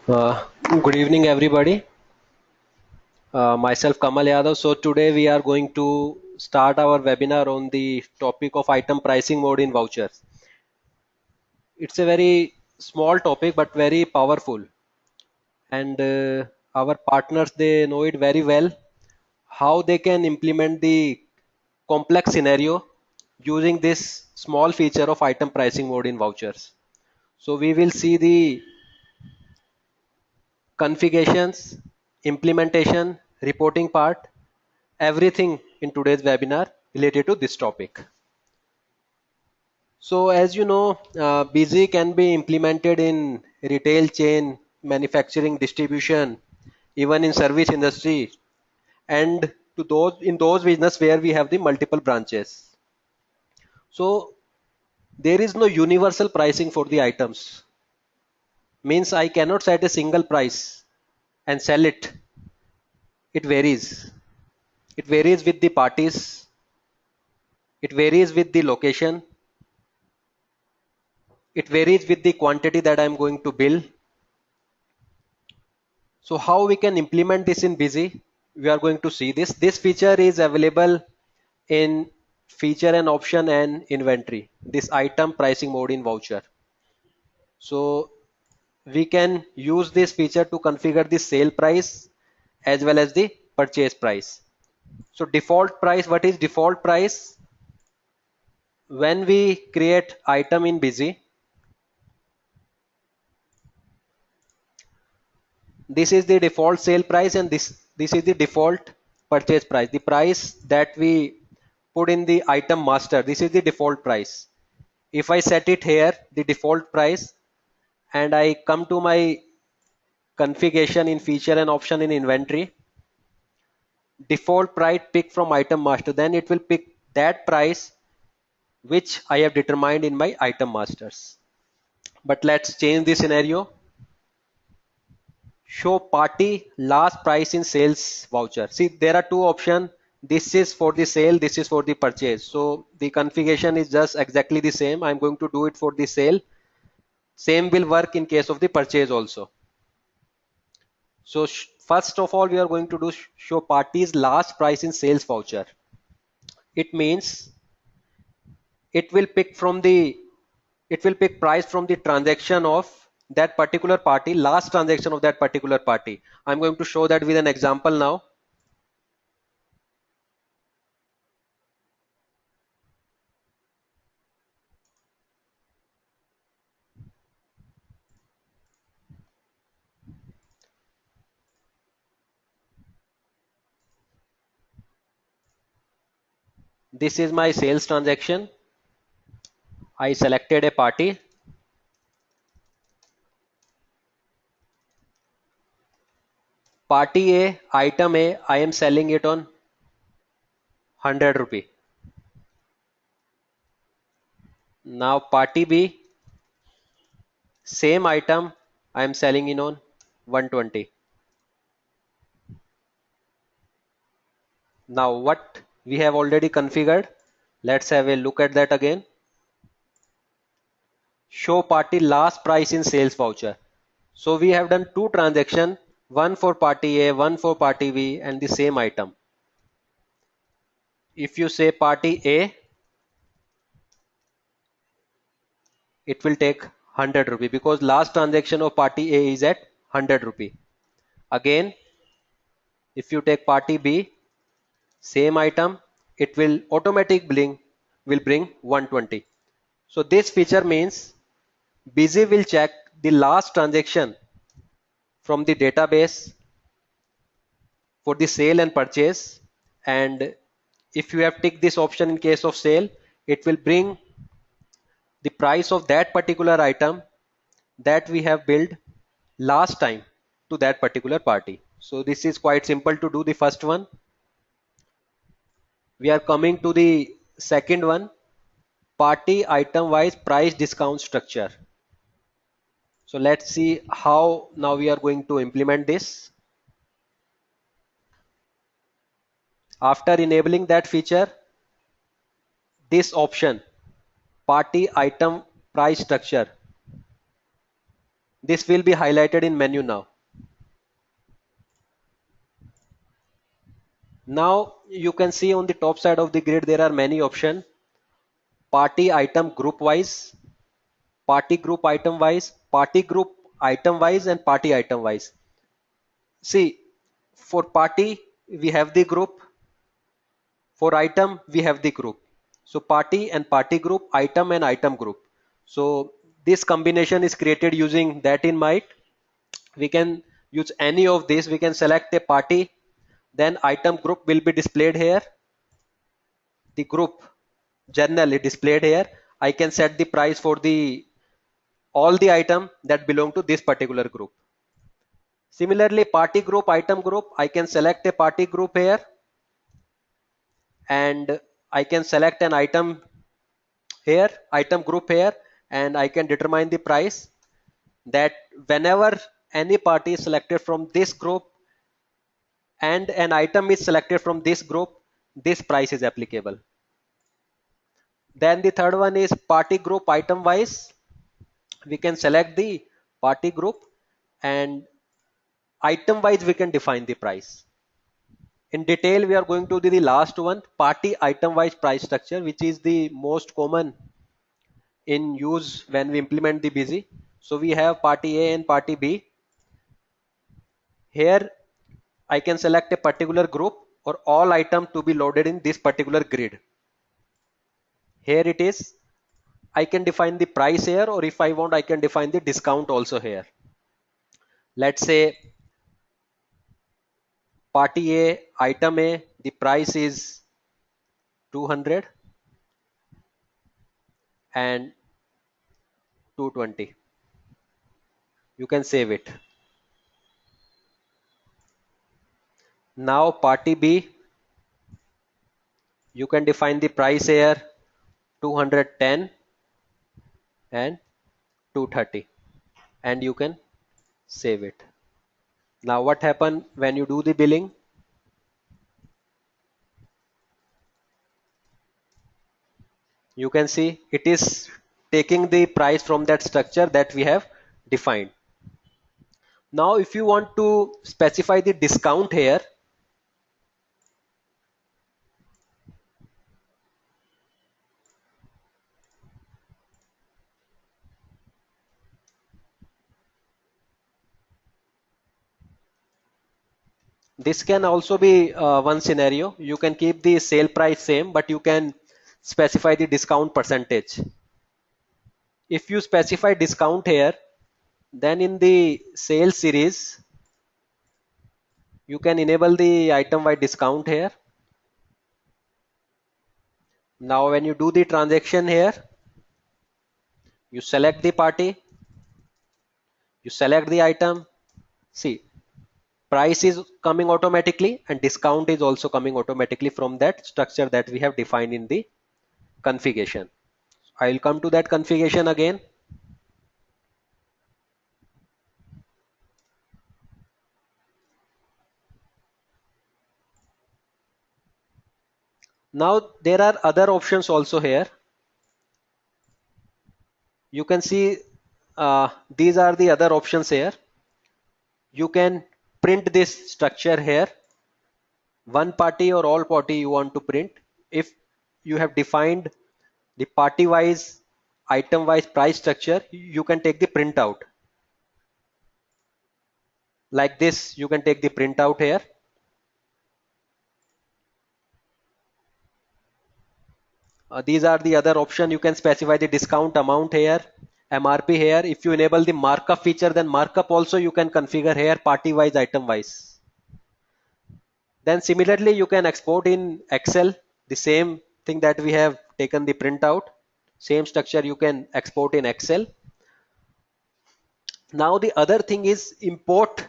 Uh, Good evening, everybody. Myself Kamal Yadav. So today we are going to start our webinar on the topic of item pricing mode in vouchers. It's a very small topic but very powerful, and our partners they know it very well how they can implement the complex scenario using this small feature of item pricing mode in vouchers. So we will see the configurations, implementation, reporting part, everything in today's webinar related to this topic. So as you know, Busy can be implemented in retail chain, manufacturing, distribution, even in service industry, and to those in those business where we have the multiple branches. So there is no universal pricing for the items. Means I cannot set a single price and sell it. It varies. It varies with the parties. It varies with the location. It varies with the quantity that I'm going to bill. So how we can implement this in Busy? We are going to see this. This feature is available in feature and option and inventory. This item pricing mode in voucher. So we can use this feature to configure the sale price as well as the purchase price. So default price, what is default price? When we create item in Busy, this is the default sale price and this is the default purchase price, the price that we put in the item master. This is the default price. If I set it here, the default price, and I come to my configuration in feature and option in inventory, default price pick from item master, then it will pick that price which I have determined in my item masters. But let's change the scenario. Show party last price in sales voucher. See, there are two options. This is for the sale, this is for the purchase. So the configuration is just exactly the same. I'm going to do it for the sale. Same will work in case of the purchase also. So first of all, we are going to do show party's last price in sales voucher. It means it will pick from the it will pick price from the transaction of that particular party, last transaction of that particular party. I'm going to show that with an example now. This is my sales transaction. I selected a party. Party A, item A, I am selling it on 100 rupee. Now party B, same item, I am selling it on 120. Now what we have already configured, let's have a look at that again. Show party last price in sales voucher. So we have done two transactions, one for party A, one for party B, and the same item. If you say party A, it will take 100 rupee because last transaction of party A is at 100 rupee. Again, if you take party B, same item, it will bring 120. So this feature means Busy will check the last transaction from the database for the sale and purchase, and if you have ticked this option in case of sale, it will bring the price of that particular item that we have billed last time to that particular party. So this is quite simple to do the first one. We are coming to the second one, party item wise price discount structure. So let's see how now we are going to implement this. After enabling that feature, this option, party item price structure, This will be highlighted in menu now. Now you can see on the top side of the grid there are many options: party item group wise, party group item wise, party group item wise, and party item wise. See, for party we have the group, for item we have the group. So party and party group, item and item group. So this combination is created using that in mind. We can use any of this. We can select a party, then item group will be displayed here. The group generally displayed here. I can set the price for the all the item that belong to this particular group. Similarly, party group, item group, I can select a party group here, and I can select an item here, item group here, and I can determine the price that whenever any party is selected from this group and an item is selected from this group, this price is applicable. Then the third one is party group item wise. We can select the party group, and item wise we can define the price. In detail, we are going to do the last one, party item wise price structure, which is the most common in use when we implement the busy. So we have party A and party B. Here I can select a particular group or all item to be loaded in this particular grid. Here it is. I can define the price here, or if I want I can define the discount also here. Let's say party A, item A, the price is 200 and 220. You can save it. Now party B, you can define the price here 210 and 230, and you can save it. Now what happen when you do the billing? You can see it is taking the price from that structure that we have defined. Now if you want to specify the discount here, this can also be one scenario. You can keep the sale price same, but you can specify the discount percentage. If you specify discount here, then in the sales series you can enable the item wide discount here. Now when you do the transaction here, you select the party, you select the item. See, price is coming automatically and discount is also coming automatically from that structure that we have defined in the configuration. I will come to that configuration again. Now there are other options also here. You can see these are the other options here. You can print this structure here, one party or all party you want to print. If you have defined the party wise, item wise price structure, you can take the printout like this. You can take the printout here. These are the other option. You can specify the discount amount here, MRP here. If you enable the markup feature, then markup also you can configure here, party wise, item wise. Then similarly you can export in Excel the same thing that we have taken the printout. Same structure you can export in Excel. Now the other thing is import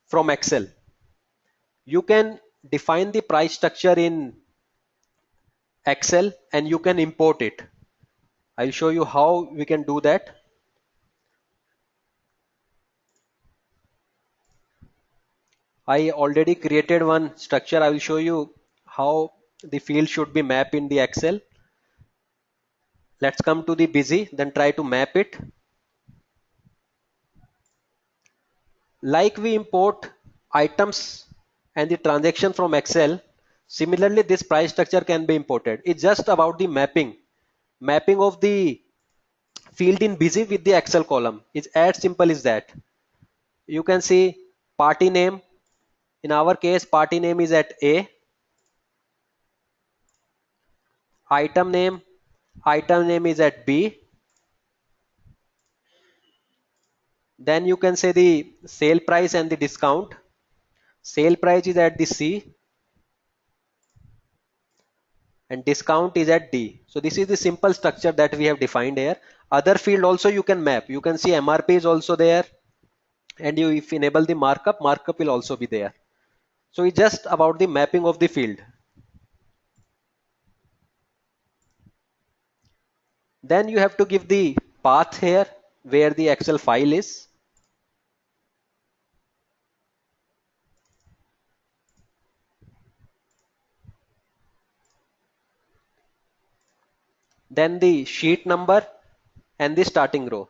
from Excel. You can define the price structure in Excel and you can import it. I'll show you how we can do that. I already created one structure. I will show you how the field should be mapped in the Excel. Let's come to the busy, then try to map it. Like we import items and the transaction from Excel, similarly this price structure can be imported. It's just about the mapping of the field in busy with the Excel column. It's as simple as that. You can see party name. In our case, party name is at A. Item name is at B. Then you can say the sale price and the discount. Sale price is at the C and discount is at D. So this is the simple structure that we have defined here. Other field also you can map. You can see MRP is also there, and you if enable the markup will also be there. So it's just about the mapping of the field. Then you have to give the path here where the Excel file is. Then the sheet number and the starting row.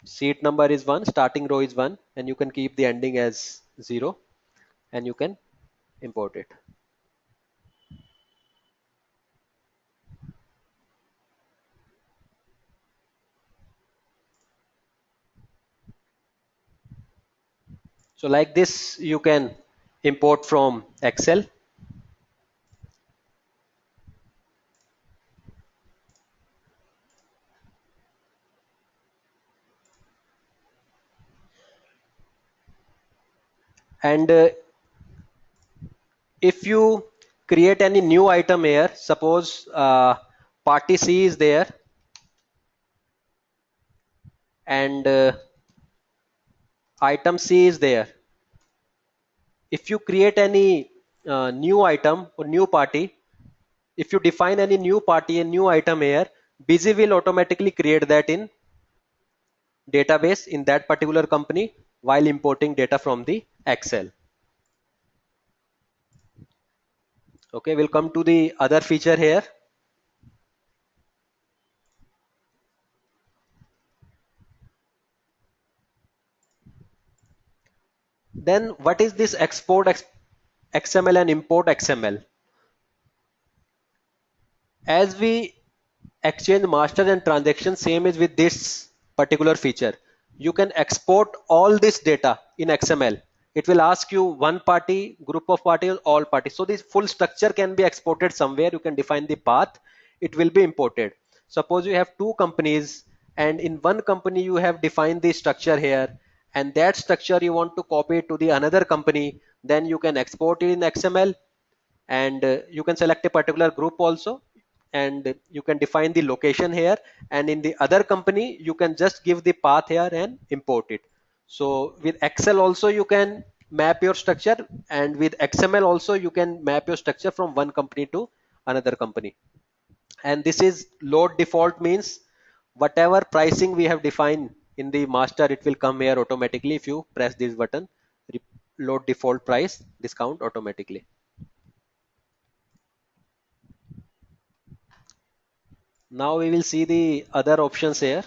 Sheet number is 1, starting row is 1, and you can keep the ending as 0 and you can import it. So like this you can import from Excel. And if you create any new item here, suppose party C is there and item C is there. If you create any new item or new party, if you define any new party and new item here, Busy will automatically create that in database in that particular company while importing data from the Excel. Okay, we'll come to the other feature here. Then what is this export XML and import XML? As we exchange master and transaction, same is with this particular feature. You can export all this data in XML. It will ask you one party, group of parties, all parties. So this full structure can be exported somewhere. You can define the path. It will be imported. Suppose you have two companies and in one company you have defined the structure here and that structure you want to copy it to the another company, then you can export it in XML and you can select a particular group also and you can define the location here, and in the other company you can just give the path here and import it. So with Excel also you can map your structure, and with XML also you can map your structure from one company to another company. And this is load default, means whatever pricing we have defined in the master, it will come here automatically if you press this button, load default price discount automatically. Now we will see the other options here.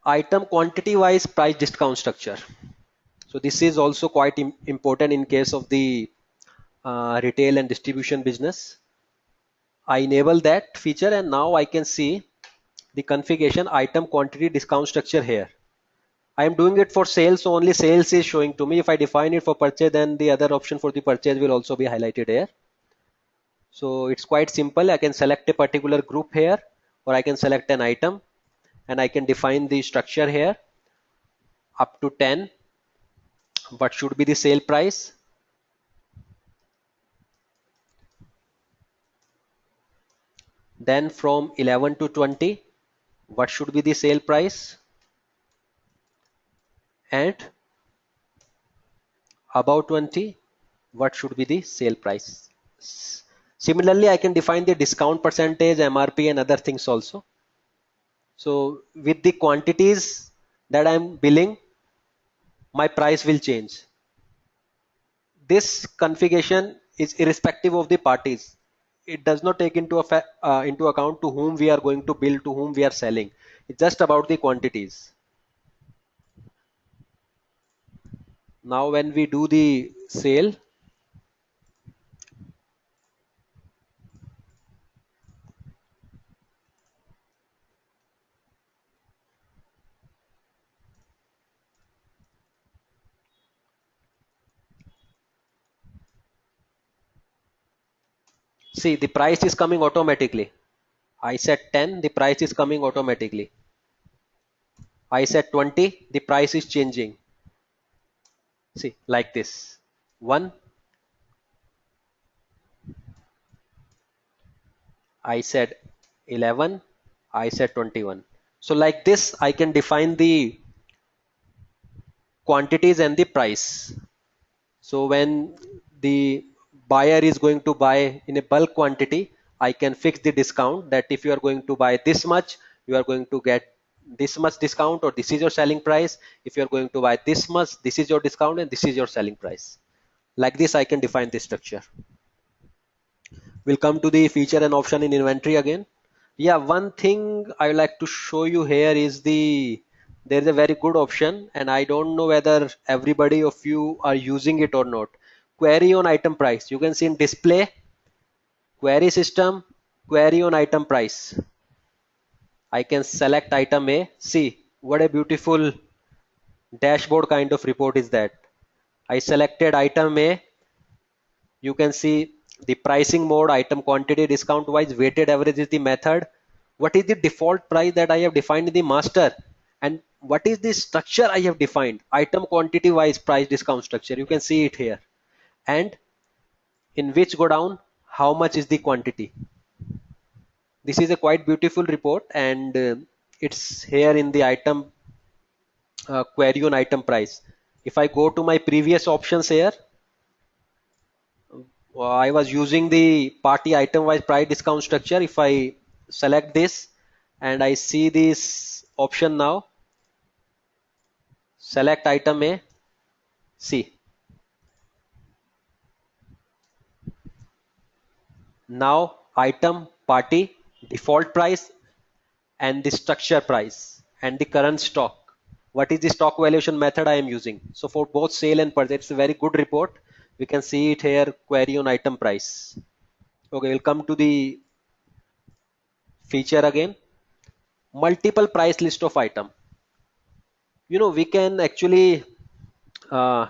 Item quantity wise price discount structure. So this is also quite important in case of the retail and distribution business. I enable that feature and now I can see the configuration item quantity discount structure here. I am doing it for sales, so only sales is showing to me. If I define it for purchase, then the other option for the purchase will also be highlighted here. So it's quite simple. I can select a particular group here, or I can select an item and I can define the structure here up to 10. What should be the sale price? Then from 11 to 20, what should be the sale price? And above 20, what should be the sale price? Similarly, I can define the discount percentage, MRP and other things also. So with the quantities that I'm billing, my price will change. This configuration is irrespective of the parties. It does not take into account to whom we are going to bill, to whom we are selling. It's just about the quantities. Now when we do the sale, see the price is coming automatically. I said 10, the price is coming automatically. I said 20, the price is changing. See, like this. 1, I said 11, I said 21. So like this, I can define the quantities and the price. So when the buyer is going to buy in a bulk quantity, I can fix the discount that if you are going to buy this much, you are going to get this much discount, or this is your selling price. If you are going to buy this much, this is your discount and this is your selling price. Like this, I can define this structure. We'll come to the feature and option in inventory again. Yeah, one thing I would like to show you here is there is a very good option, and I don't know whether everybody of you are using it or not. Query on item price. You can see in display, query system, query on item price. I can select item A. See what a beautiful dashboard kind of report is that. I selected item A. You can see the pricing mode, item quantity, discount wise, weighted average is the method. What is the default price that I have defined in the master, and what is the structure I have defined, item quantity wise price discount structure. You can see it here, and in which go down, how much is the quantity. This is a quite beautiful report, and it's here in the item query on item price. If I go to my previous options here, I was using the party item wise price discount structure. If I select this and I see this option now, select item A, see now item party default price and the structure price and the current stock. What is the stock valuation method I am using? So for both sale and purchase, it's a very good report. We can see it here, query on item price. Okay, we'll come to the feature again. Multiple price list of item. We can actually uh,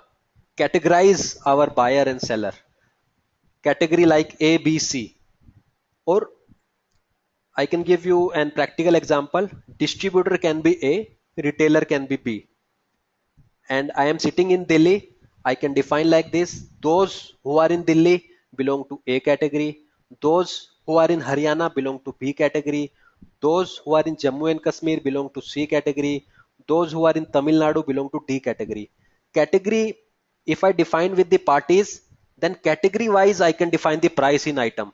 categorize our buyer and seller. Category like A, B, C. Or I can give you an practical example. Distributor can be A, retailer can be B. And I am sitting in Delhi. I can define like this. Those who are in Delhi belong to A category. Those who are in Haryana belong to B category. Those who are in Jammu and Kashmir belong to C category. Those who are in Tamil Nadu belong to D category. Category, if I define with the parties, then category wise I can define the price in items.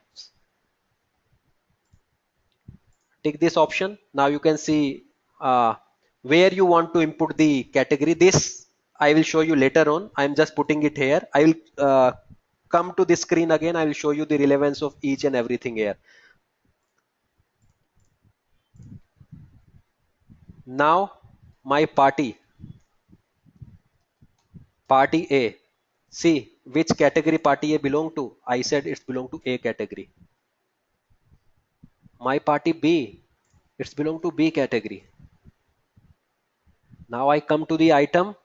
Take this option. Now you can see where you want to input the category. This I will show you later on. I'm just putting it here. I will come to this screen again. I will show you the relevance of each and everything here. Now my party A. See which category party A belong to. I said it's belong to A category. My party B, it's belong to B category. Now I come to the item.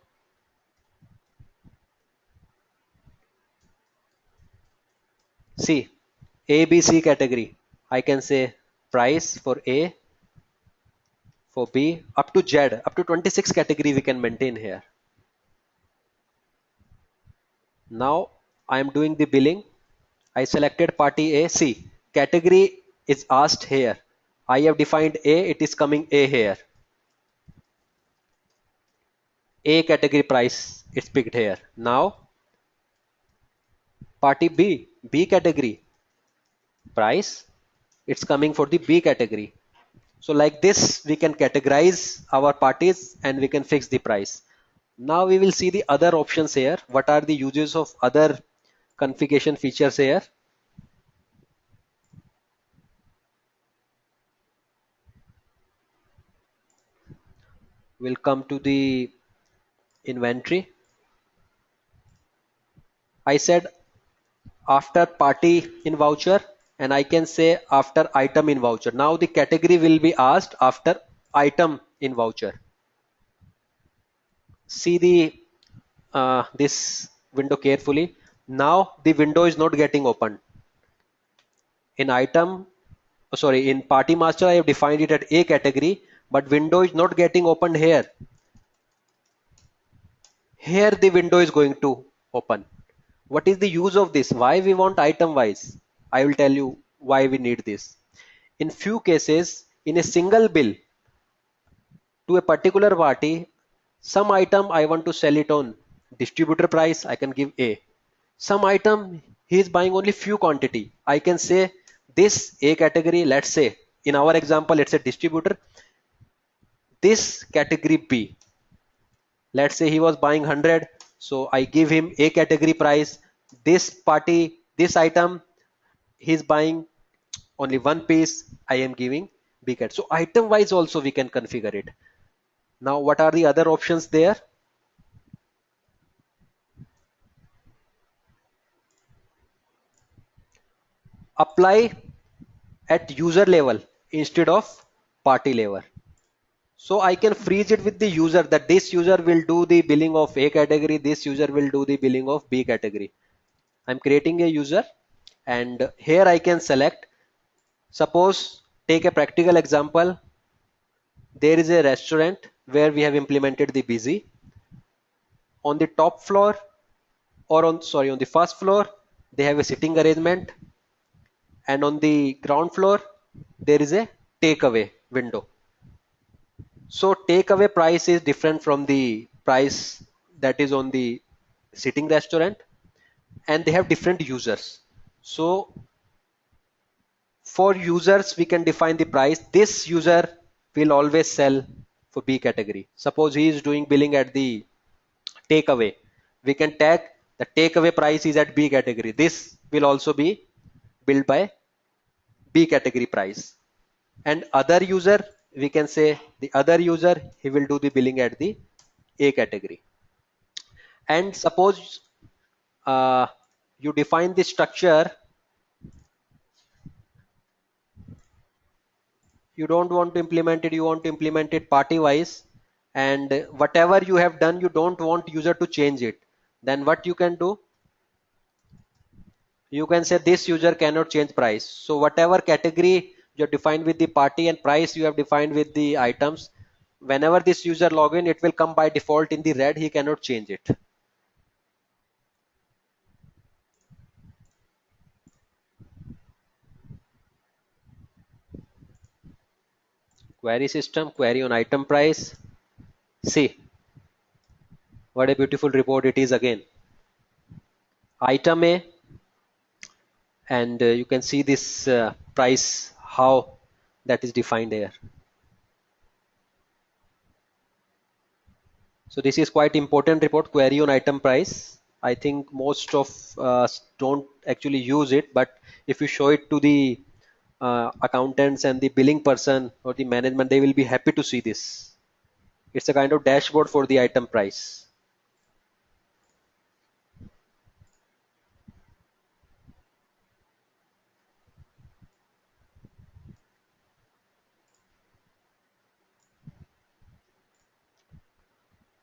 See, A, B, C category. I can say price for A, for B, up to Z, up to 26 category we can maintain here. Now I am doing the billing. I selected party A. See, category is asked here. I have defined A, it is coming A here. A category price is picked here. Now party B, B category price, it's coming for the B category. So like this we can categorize our parties and we can fix the price. Now we will see the other options here. What are the uses of other configuration features here? We'll come to the inventory. I said after party in voucher, and I can say after item in voucher. Now the category will be asked after item in voucher. See the this window carefully. Now the window is not getting opened. In item, sorry, in party master I have defined it at A category, but window is not getting opened here. Here the window is going to open. What is the use of this? Why we want item wise? I will tell you why we need this. In few cases, in a single bill to a particular party, some item I want to sell it on distributor price, I can give A. Some item he is buying only few quantity. I can say this A category, let's say in our example, let's say distributor, this category B. Let's say he was buying 100, so I give him A category price. This party, this item, he's buying only one piece, I am giving B category. So item wise also we can configure it. Now what are the other options there? Apply at user level instead of party level. So I can freeze it with the user, that this user will do the billing of A category, this user will do the billing of B category. I'm creating a user, and here I can select, suppose take a practical example. There is a restaurant where we have implemented the busy. On the top floor, or on the first floor, they have a sitting arrangement, and on the ground floor there is a takeaway window. So takeaway price is different from the price that is on the sitting restaurant, and they have different users. So for users we can define the price. This user will always sell for B category. Suppose he is doing billing at the takeaway, we can tag the takeaway price is at B category. This will also be billed by B category price. And other user, we can say the other user, he will do the billing at the A category. And suppose you define the structure, you don't want to implement it, you want to implement it party wise, and whatever you have done you don't want user to change it, then what you can do, you can say this user cannot change price. So whatever category you have defined with the party and price you have defined with the items, whenever this user login, it will come by default in the red, he cannot change it. Query system, query on item price. See what a beautiful report it is again. Item A, and you can see this price, how that is defined here. So this is quite important report, query on item price. I think most of us don't actually use it, but if you show it to the accountants and the billing person or the management, they will be happy to see this. It's a kind of dashboard for the item price.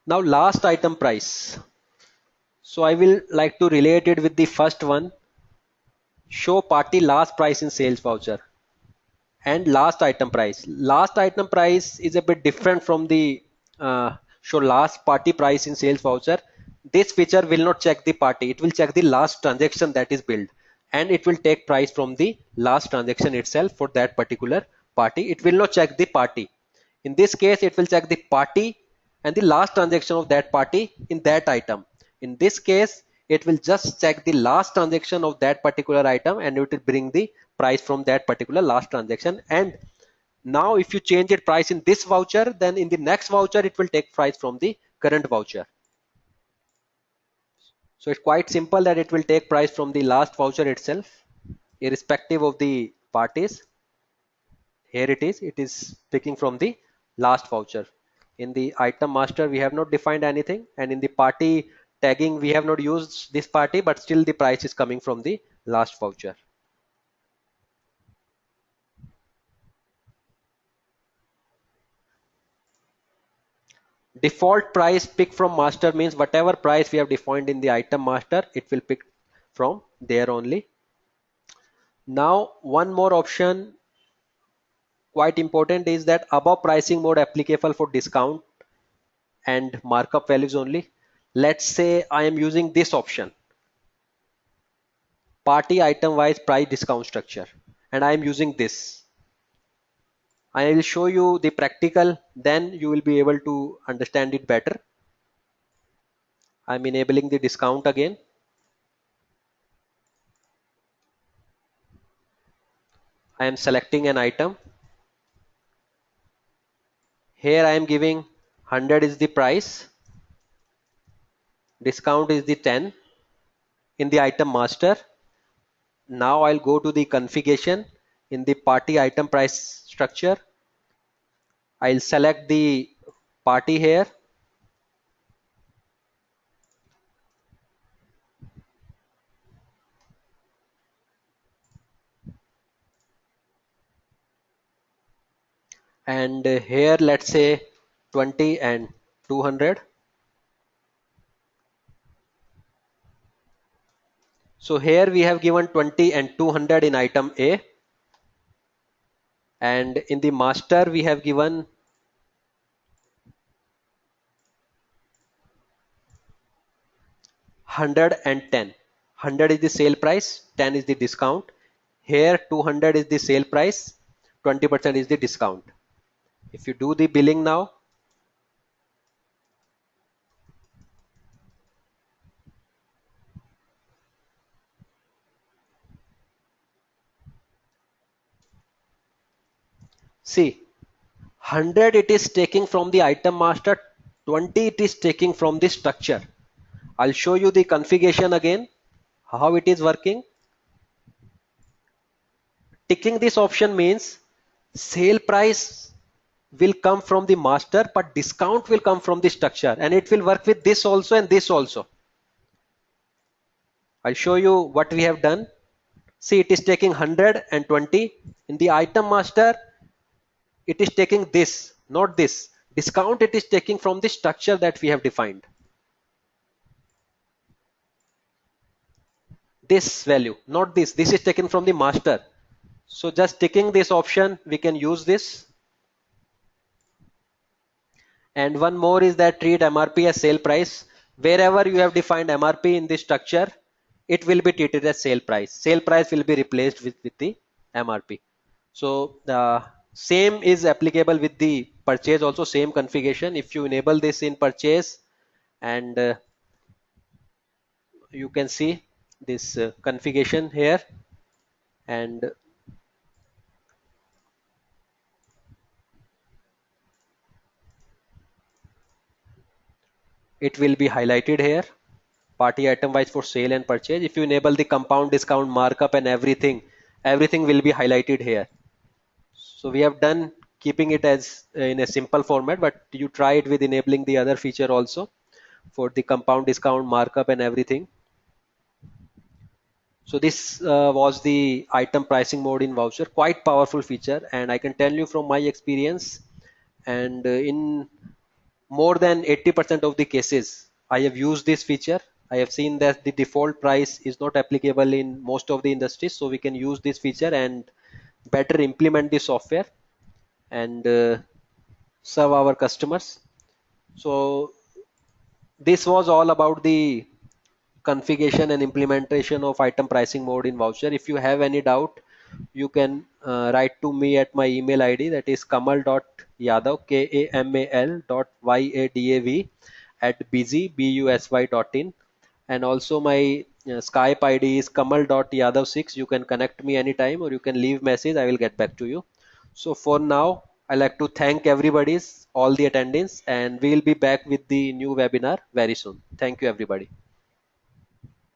Now last item price. So I will like to relate it with the first one. Show party last price in sales voucher and last item price. Last item price is a bit different from the show last party price in sales voucher. This feature will not check the party, it will check the last transaction that is billed, and it will take price from the last transaction itself for that particular party. It will not check the party. In this case, it will check the party and the last transaction of that party in that item. In this case, it will just check the last transaction of that particular item, and it will bring the price from that particular last transaction. And now if you change it price in this voucher, then in the next voucher it will take price from the current voucher. So it's quite simple that it will take price from the last voucher itself, irrespective of the parties. Here it is picking from the last voucher. In the item master, we have not defined anything, and in the party tagging, we have not used this party, but still the price is coming from the last voucher. Default price pick from master means whatever price we have defined in the item master, it will pick from there only. Now, one more option quite important is that above pricing mode applicable for discount and markup values only. Let's say I am using this option, party item wise price discount structure, and I am using this. I will show you the practical, then you will be able to understand it better. I'm enabling the discount again. I am selecting an item. Here I am giving 100 is the price, discount is the 10 in the item master. Now I'll go to the configuration in the party item price structure. I'll select the party here. And here let's say 20 and 200. So here we have given 20 and 200 in item A, and in the master we have given 100 and 10. 100 is the sale price, 10 is the discount. Here 200 is the sale price, 20% is the discount. If you do the billing now, see 100 it is taking from the item master, 20 it is taking from the structure. I'll show you the configuration again, how it is working. Ticking this option means sale price will come from the master, but discount will come from the structure, and it will work with this also and this also. I'll show you what we have done. See, it is taking 120 in the item master. It is taking this, not this. Discount it is taking from the structure that we have defined. This value, not this. This is taken from the master. So just ticking this option, we can use this. And one more is that treat MRP as sale price. Wherever you have defined MRP in the structure, it will be treated as sale price. Sale price will be replaced with the MRP. So the same is applicable with the purchase also, same configuration. If you enable this in purchase, and you can see this configuration here, and it will be highlighted here, party item wise for sale and purchase. If you enable the compound discount markup and everything will be highlighted here. So we have done keeping it as in a simple format, but you try it with enabling the other feature also for the compound discount markup and everything. So this was the item pricing mode in voucher, quite powerful feature, and I can tell you from my experience, and in more than 80% of the cases I have used this feature. I have seen that the default price is not applicable in most of the industries, so we can use this feature and better implement the software and serve our customers. So this was all about the configuration and implementation of item pricing mode in voucher. If you have any doubt, you can write to me at my email ID, that is kamal.yadav, kamal.yadav at busy.in, and also my Skype ID is kamal.yadav6. You can connect me anytime, or you can leave message, I will get back to you. So for now, I like to thank everybody's all the attendance, and we will be back with the new webinar very soon. Thank you everybody.